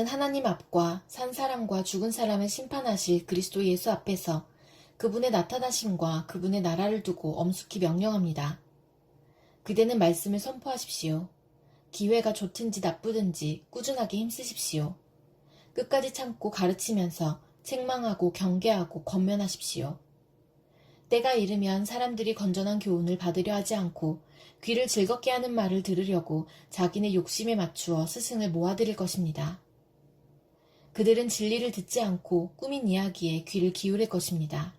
하나님 앞과 산 사람과 죽은 사람을 심판하실 그리스도 예수 앞에서 그분의 나타나심과 그분의 나라를 두고 엄숙히 명령합니다. 그대는 말씀을 선포하십시오. 기회가 좋든지 나쁘든지 꾸준하게 힘쓰십시오. 끝까지 참고 가르치면서 책망하고 경계하고 권면하십시오. 때가 이르면 사람들이 건전한 교훈을 받으려 하지 않고 귀를 즐겁게 하는 말을 들으려고 자기네 욕심에 맞추어 스승을 모아들일 것입니다. 그들은 진리를 듣지 않고 꾸민 이야기에 귀를 기울일 것입니다.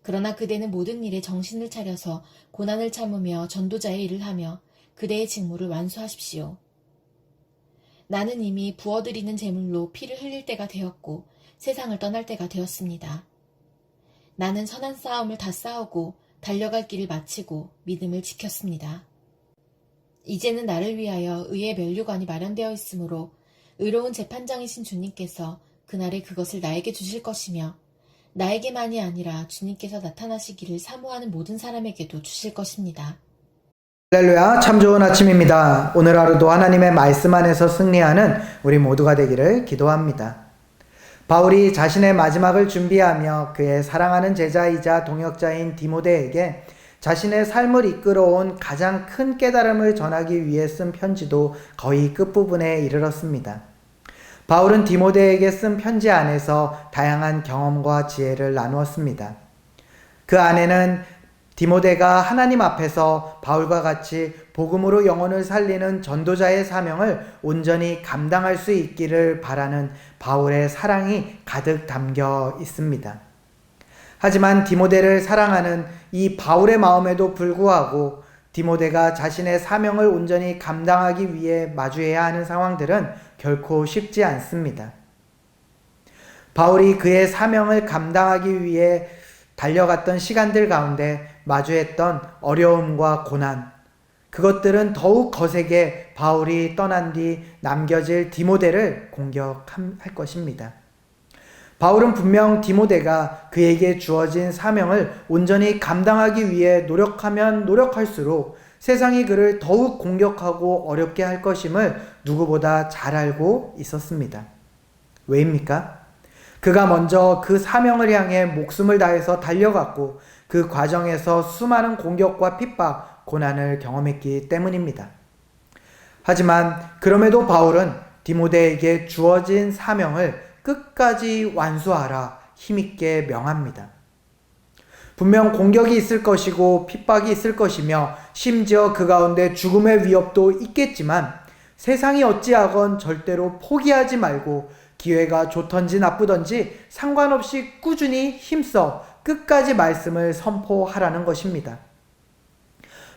그러나 그대는 모든 일에 정신을 차려서 고난을 참으며 전도자의 일을 하며 그대의 직무를 완수하십시오. 나는 이미 부어드리는 제물로 피를 흘릴 때가 되었고 세상을 떠날 때가 되었습니다. 나는 선한 싸움을 다 싸우고 달려갈 길을 마치고 믿음을 지켰습니다. 이제는 나를 위하여 의의 면류관이 마련되어 있으므로 의로운 재판장이신 주님께서 그날에 그것을 나에게 주실 것이며 나에게만이 아니라 주님께서 나타나시기를 사모하는 모든 사람에게도 주실 것입니다. 할렐루야, 참 좋은 아침입니다. 오늘 하루도 하나님의 말씀 안에서 승리하는 우리 모두가 되기를 기도합니다. 바울이 자신의 마지막을 준비하며 그의 사랑하는 제자이자 동역자인 디모데에게 자신의 삶을 이끌어온 가장 큰 깨달음을 전하기 위해 쓴 편지도 거의 끝부분에 이르렀습니다. 바울은 디모데에게 쓴 편지 안에서 다양한 경험과 지혜를 나누었습니다. 그 안에는 디모데가 하나님 앞에서 바울과 같이 복음으로 영혼을 살리는 전도자의 사명을 온전히 감당할 수 있기를 바라는 바울의 사랑이 가득 담겨 있습니다. 하지만 디모데를 사랑하는 이 바울의 마음에도 불구하고 디모데가 자신의 사명을 온전히 감당하기 위해 마주해야 하는 상황들은 결코 쉽지 않습니다. 바울이 그의 사명을 감당하기 위해 달려갔던 시간들 가운데 마주했던 어려움과 고난, 그것들은 더욱 거세게 바울이 떠난 뒤 남겨질 디모데를 공격할 것입니다. 바울은 분명 디모데가 그에게 주어진 사명을 온전히 감당하기 위해 노력하면 노력할수록 세상이 그를 더욱 공격하고 어렵게 할 것임을 누구보다 잘 알고 있었습니다. 왜입니까? 그가 먼저 그 사명을 향해 목숨을 다해서 달려갔고 그 과정에서 수많은 공격과 핍박, 고난을 경험했기 때문입니다. 하지만 그럼에도 바울은 디모데에게 주어진 사명을 끝까지 완수하라 힘있게 명합니다. 분명 공격이 있을 것이고 핍박이 있을 것이며 심지어 그 가운데 죽음의 위협도 있겠지만 세상이 어찌하건 절대로 포기하지 말고 기회가 좋던지 나쁘던지 상관없이 꾸준히 힘써 끝까지 말씀을 선포하라는 것입니다.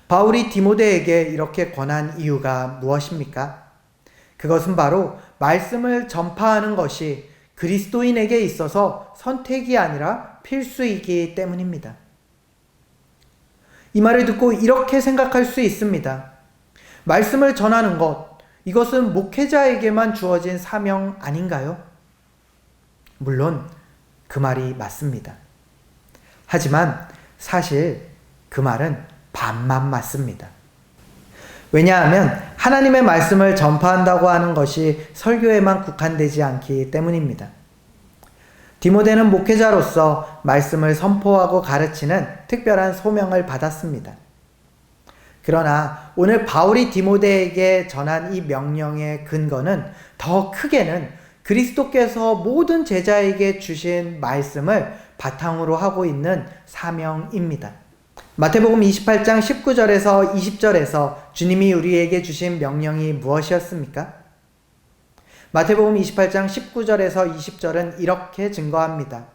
바울이 디모데에게 이렇게 권한 이유가 무엇입니까? 그것은 바로 말씀을 전파하는 것이 그리스도인에게 있어서 선택이 아니라 필수이기 때문입니다. 이 말을 듣고 이렇게 생각할 수 있습니다. 말씀을 전하는 것, 이것은 목회자에게만 주어진 사명 아닌가요? 물론 그 말이 맞습니다. 하지만 사실 그 말은 반만 맞습니다. 왜냐하면 하나님의 말씀을 전파한다고 하는 것이 설교에만 국한되지 않기 때문입니다. 디모데는 목회자로서 말씀을 선포하고 가르치는 특별한 소명을 받았습니다. 그러나 오늘 바울이 디모데에게 전한 이 명령의 근거는 더 크게는 그리스도께서 모든 제자에게 주신 말씀을 바탕으로 하고 있는 사명입니다. 마태복음 28장 19절에서 20절에서 주님이 우리에게 주신 명령이 무엇이었습니까? 마태복음 28장 19절에서 20절은 이렇게 증거합니다.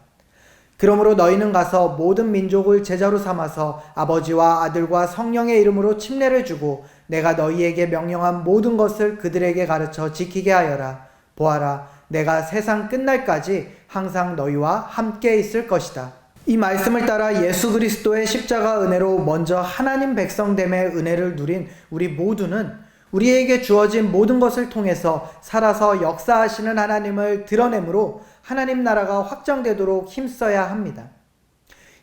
그러므로 너희는 가서 모든 민족을 제자로 삼아서 아버지와 아들과 성령의 이름으로 침례를 주고 내가 너희에게 명령한 모든 것을 그들에게 가르쳐 지키게 하여라. 보아라, 내가 세상 끝날까지 항상 너희와 함께 있을 것이다. 이 말씀을 따라 예수 그리스도의 십자가 은혜로 먼저 하나님 백성됨의 은혜를 누린 우리 모두는 우리에게 주어진 모든 것을 통해서 살아서 역사하시는 하나님을 드러내므로 하나님 나라가 확정되도록 힘써야 합니다.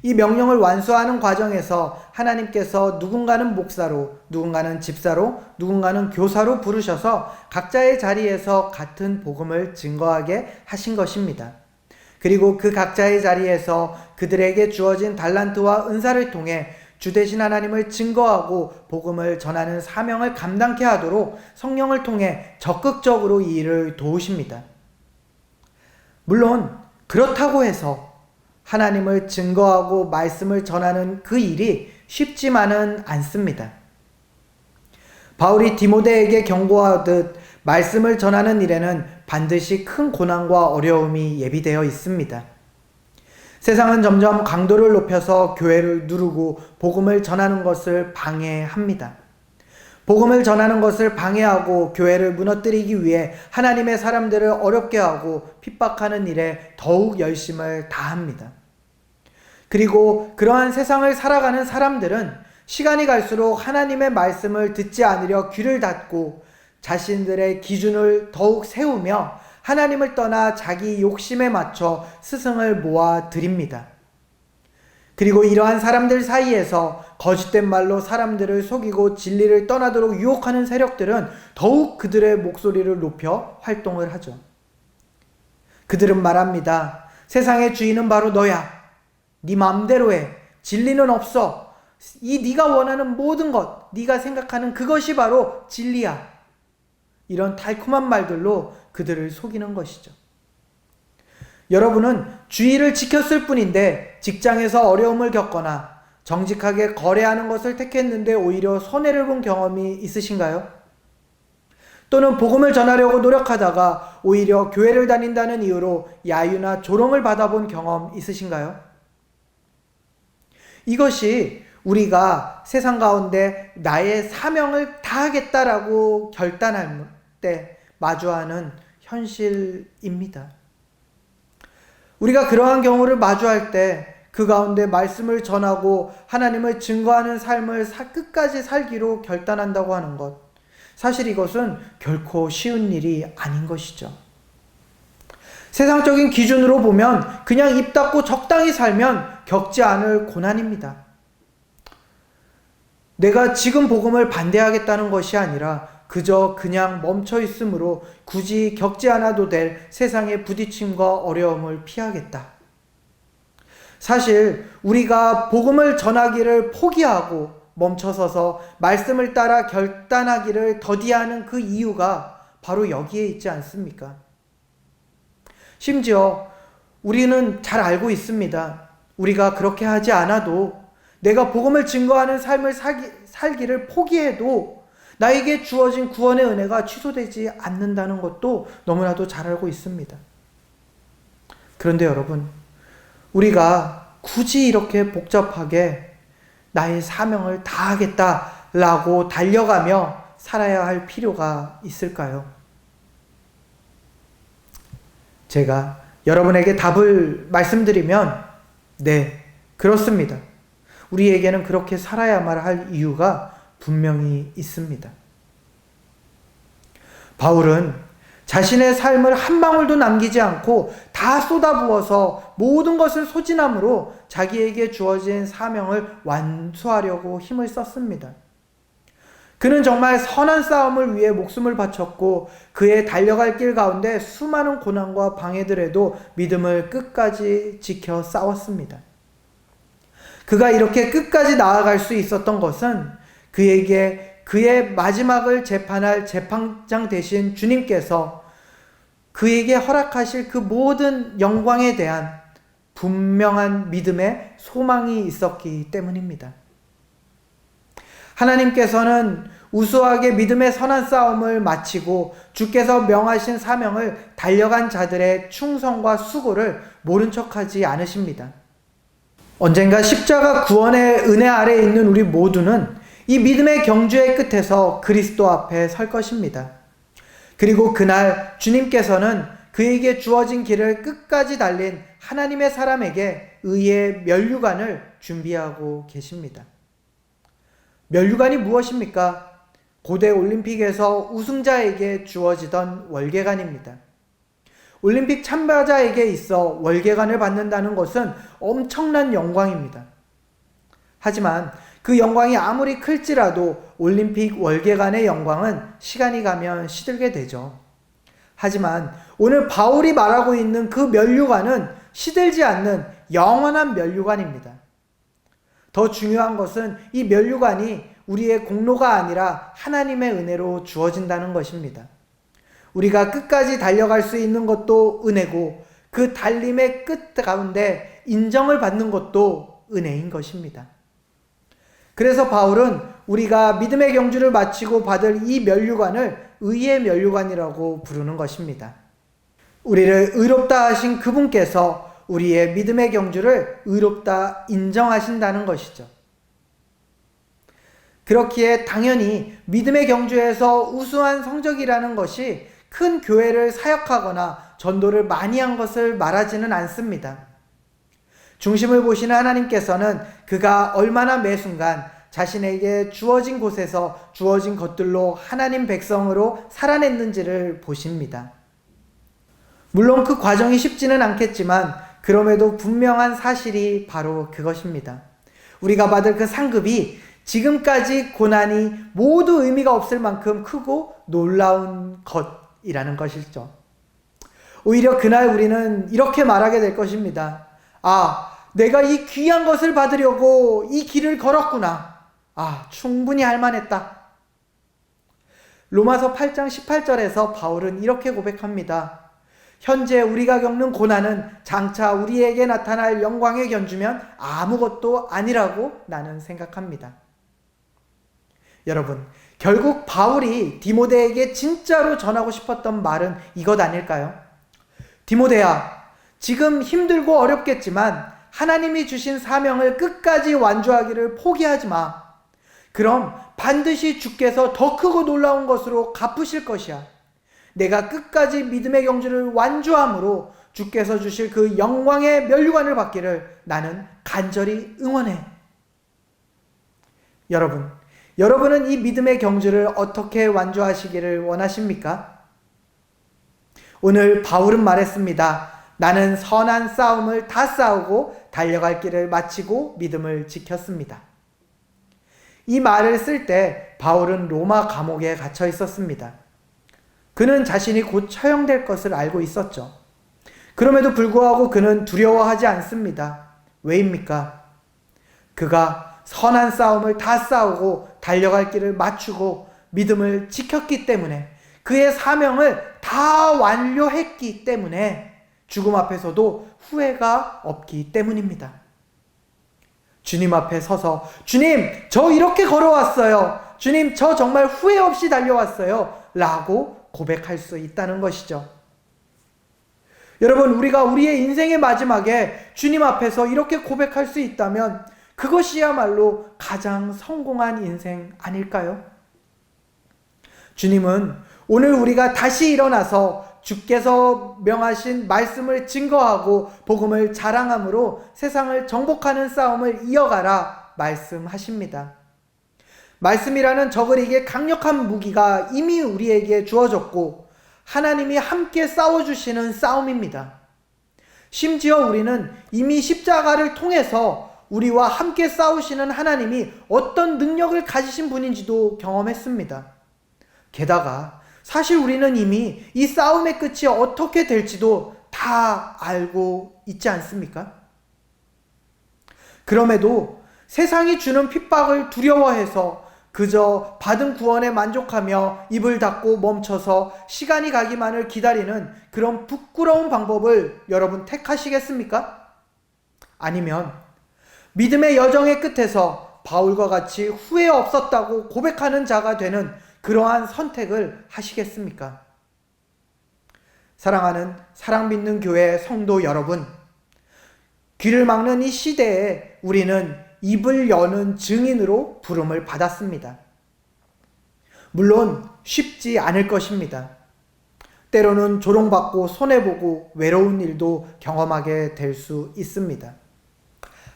이 명령을 완수하는 과정에서 하나님께서 누군가는 목사로, 누군가는 집사로, 누군가는 교사로 부르셔서 각자의 자리에서 같은 복음을 증거하게 하신 것입니다. 그리고 그 각자의 자리에서 그들에게 주어진 달란트와 은사를 통해 주 되신 하나님을 증거하고 복음을 전하는 사명을 감당케 하도록 성령을 통해 적극적으로 이 일을 도우십니다. 물론 그렇다고 해서 하나님을 증거하고 말씀을 전하는 그 일이 쉽지만은 않습니다. 바울이 디모데에게 경고하듯 말씀을 전하는 일에는 반드시 큰 고난과 어려움이 예비되어 있습니다. 세상은 점점 강도를 높여서 교회를 누르고 복음을 전하는 것을 방해합니다. 복음을 전하는 것을 방해하고 교회를 무너뜨리기 위해 하나님의 사람들을 어렵게 하고 핍박하는 일에 더욱 열심을 다합니다. 그리고 그러한 세상을 살아가는 사람들은 시간이 갈수록 하나님의 말씀을 듣지 않으려 귀를 닫고 자신들의 기준을 더욱 세우며 하나님을 떠나 자기 욕심에 맞춰 스승을 모아 드립니다. 그리고 이러한 사람들 사이에서 거짓된 말로 사람들을 속이고 진리를 떠나도록 유혹하는 세력들은 더욱 그들의 목소리를 높여 활동을 하죠. 그들은 말합니다. 세상의 주인은 바로 너야. 네 마음대로 해. 진리는 없어. 이 네가 원하는 모든 것, 네가 생각하는 그것이 바로 진리야. 이런 달콤한 말들로 그들을 속이는 것이죠. 여러분은 주의를 지켰을 뿐인데 직장에서 어려움을 겪거나 정직하게 거래하는 것을 택했는데 오히려 손해를 본 경험이 있으신가요? 또는 복음을 전하려고 노력하다가 오히려 교회를 다닌다는 이유로 야유나 조롱을 받아본 경험 있으신가요? 이것이 우리가 세상 가운데 나의 사명을 다하겠다라고 결단할 때 마주하는 현실입니다. 우리가 그러한 경우를 마주할 때 그 가운데 말씀을 전하고 하나님을 증거하는 삶을 끝까지 살기로 결단한다고 하는 것. 사실 이것은 결코 쉬운 일이 아닌 것이죠. 세상적인 기준으로 보면 그냥 입 닫고 적당히 살면 겪지 않을 고난입니다. 내가 지금 복음을 반대하겠다는 것이 아니라 그저 그냥 멈춰 있으므로 굳이 겪지 않아도 될 세상의 부딪힘과 어려움을 피하겠다. 사실 우리가 복음을 전하기를 포기하고 멈춰서서 말씀을 따라 결단하기를 더디하는 그 이유가 바로 여기에 있지 않습니까? 심지어 우리는 잘 알고 있습니다. 우리가 그렇게 하지 않아도 내가 복음을 증거하는 삶을 살기를 포기해도 나에게 주어진 구원의 은혜가 취소되지 않는다는 것도 너무나도 잘 알고 있습니다. 그런데 여러분, 우리가 굳이 이렇게 복잡하게 나의 사명을 다하겠다라고 달려가며 살아야 할 필요가 있을까요? 제가 여러분에게 답을 말씀드리면 네, 그렇습니다. 우리에게는 그렇게 살아야만 할 이유가 분명히 있습니다. 바울은 자신의 삶을 한 방울도 남기지 않고 다 쏟아부어서 모든 것을 소진함으로 자기에게 주어진 사명을 완수하려고 힘을 썼습니다. 그는 정말 선한 싸움을 위해 목숨을 바쳤고 그의 달려갈 길 가운데 수많은 고난과 방해들에도 믿음을 끝까지 지켜 싸웠습니다. 그가 이렇게 끝까지 나아갈 수 있었던 것은 그에게 그의 마지막을 재판할 재판장 되신 주님께서 그에게 허락하실 그 모든 영광에 대한 분명한 믿음의 소망이 있었기 때문입니다. 하나님께서는 우수하게 믿음의 선한 싸움을 마치고 주께서 명하신 사명을 달려간 자들의 충성과 수고를 모른 척하지 않으십니다. 언젠가 십자가 구원의 은혜 아래에 있는 우리 모두는 이 믿음의 경주의 끝에서 그리스도 앞에 설 것입니다. 그리고 그날 주님께서는 그에게 주어진 길을 끝까지 달린 하나님의 사람에게 의의 면류관을 준비하고 계십니다. 면류관이 무엇입니까? 고대 올림픽에서 우승자에게 주어지던 월계관입니다. 올림픽 참가자에게 있어 월계관을 받는다는 것은 엄청난 영광입니다. 하지만 그 영광이 아무리 클지라도 올림픽 월계관의 영광은 시간이 가면 시들게 되죠. 하지만 오늘 바울이 말하고 있는 그 면류관은 시들지 않는 영원한 면류관입니다. 더 중요한 것은 이 면류관이 우리의 공로가 아니라 하나님의 은혜로 주어진다는 것입니다. 우리가 끝까지 달려갈 수 있는 것도 은혜고 그 달림의 끝 가운데 인정을 받는 것도 은혜인 것입니다. 그래서 바울은 우리가 믿음의 경주를 마치고 받을 이 면류관을 의의 면류관이라고 부르는 것입니다. 우리를 의롭다 하신 그분께서 우리의 믿음의 경주를 의롭다 인정하신다는 것이죠. 그렇기에 당연히 믿음의 경주에서 우수한 성적이라는 것이 큰 교회를 사역하거나 전도를 많이 한 것을 말하지는 않습니다. 중심을 보시는 하나님께서는 그가 얼마나 매 순간 자신에게 주어진 곳에서 주어진 것들로 하나님 백성으로 살아냈는지를 보십니다. 물론 그 과정이 쉽지는 않겠지만 그럼에도 분명한 사실이 바로 그것입니다. 우리가 받을 그 상급이 지금까지 고난이 모두 의미가 없을 만큼 크고 놀라운 것이라는 것이죠. 오히려 그날 우리는 이렇게 말하게 될 것입니다. 내가 이 귀한 것을 받으려고 이 길을 걸었구나. 충분히 할만했다. 로마서 8장 18절에서 바울은 이렇게 고백합니다. 현재 우리가 겪는 고난은 장차 우리에게 나타날 영광에 견주면 아무것도 아니라고 나는 생각합니다. 여러분, 결국 바울이 디모데에게 진짜로 전하고 싶었던 말은 이것 아닐까요? 디모데야, 지금 힘들고 어렵겠지만 하나님이 주신 사명을 끝까지 완주하기를 포기하지 마. 그럼 반드시 주께서 더 크고 놀라운 것으로 갚으실 것이야. 내가 끝까지 믿음의 경주를 완주함으로 주께서 주실 그 영광의 면류관을 받기를 나는 간절히 응원해. 여러분은 이 믿음의 경주를 어떻게 완주하시기를 원하십니까? 오늘 바울은 말했습니다. 나는 선한 싸움을 다 싸우고 달려갈 길을 마치고 믿음을 지켰습니다. 이 말을 쓸 때 바울은 로마 감옥에 갇혀 있었습니다. 그는 자신이 곧 처형될 것을 알고 있었죠. 그럼에도 불구하고 그는 두려워하지 않습니다. 왜입니까? 그가 선한 싸움을 다 싸우고 달려갈 길을 맞추고 믿음을 지켰기 때문에, 그의 사명을 다 완료했기 때문에 죽음 앞에서도 후회가 없기 때문입니다. 주님 앞에 서서 주님, 저 이렇게 걸어왔어요. 주님, 저 정말 후회 없이 달려왔어요. 라고 고백할 수 있다는 것이죠. 여러분, 우리가 우리의 인생의 마지막에 주님 앞에서 이렇게 고백할 수 있다면 그것이야말로 가장 성공한 인생 아닐까요? 주님은 오늘 우리가 다시 일어나서 주께서 명하신 말씀을 증거하고 복음을 자랑함으로 세상을 정복하는 싸움을 이어가라 말씀하십니다. 말씀이라는 저그리게 강력한 무기가 이미 우리에게 주어졌고 하나님이 함께 싸워주시는 싸움입니다. 심지어 우리는 이미 십자가를 통해서 우리와 함께 싸우시는 하나님이 어떤 능력을 가지신 분인지도 경험했습니다. 게다가 사실 우리는 이미 이 싸움의 끝이 어떻게 될지도 다 알고 있지 않습니까? 그럼에도 세상이 주는 핍박을 두려워해서 그저 받은 구원에 만족하며 입을 닫고 멈춰서 시간이 가기만을 기다리는 그런 부끄러운 방법을 여러분 택하시겠습니까? 아니면 믿음의 여정의 끝에서 바울과 같이 후회 없었다고 고백하는 자가 되는 그러한 선택을 하시겠습니까? 사랑하는 사랑 믿는 교회 성도 여러분, 귀를 막는 이 시대에 우리는 입을 여는 증인으로 부름을 받았습니다. 물론 쉽지 않을 것입니다. 때로는 조롱받고 손해보고 외로운 일도 경험하게 될 수 있습니다.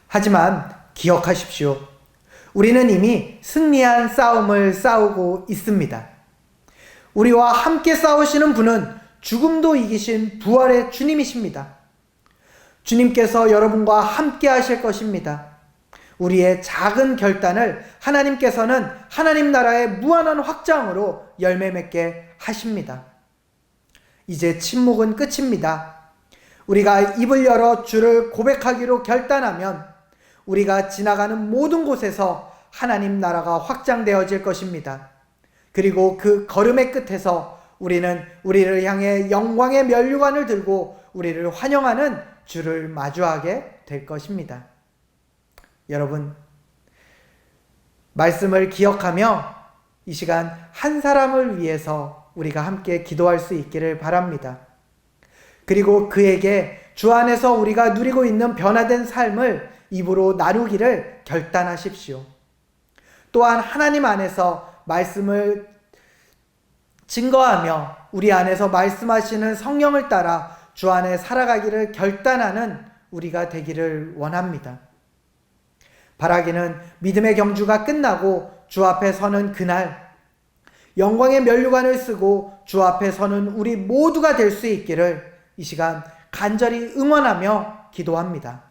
하지만 기억하십시오. 우리는 이미 승리한 싸움을 싸우고 있습니다. 우리와 함께 싸우시는 분은 죽음도 이기신 부활의 주님이십니다. 주님께서 여러분과 함께 하실 것입니다. 우리의 작은 결단을 하나님께서는 하나님 나라의 무한한 확장으로 열매 맺게 하십니다. 이제 침묵은 끝입니다. 우리가 입을 열어 주를 고백하기로 결단하면 우리가 지나가는 모든 곳에서 하나님 나라가 확장되어질 것입니다. 그리고 그 걸음의 끝에서 우리는 우리를 향해 영광의 면류관을 들고 우리를 환영하는 주를 마주하게 될 것입니다. 여러분, 말씀을 기억하며 이 시간 한 사람을 위해서 우리가 함께 기도할 수 있기를 바랍니다. 그리고 그에게 주 안에서 우리가 누리고 있는 변화된 삶을 입으로 나누기를 결단하십시오. 또한 하나님 안에서 말씀을 증거하며 우리 안에서 말씀하시는 성령을 따라 주 안에 살아가기를 결단하는 우리가 되기를 원합니다. 바라기는 믿음의 경주가 끝나고 주 앞에 서는 그날 영광의 면류관을 쓰고 주 앞에 서는 우리 모두가 될 수 있기를 이 시간 간절히 응원하며 기도합니다.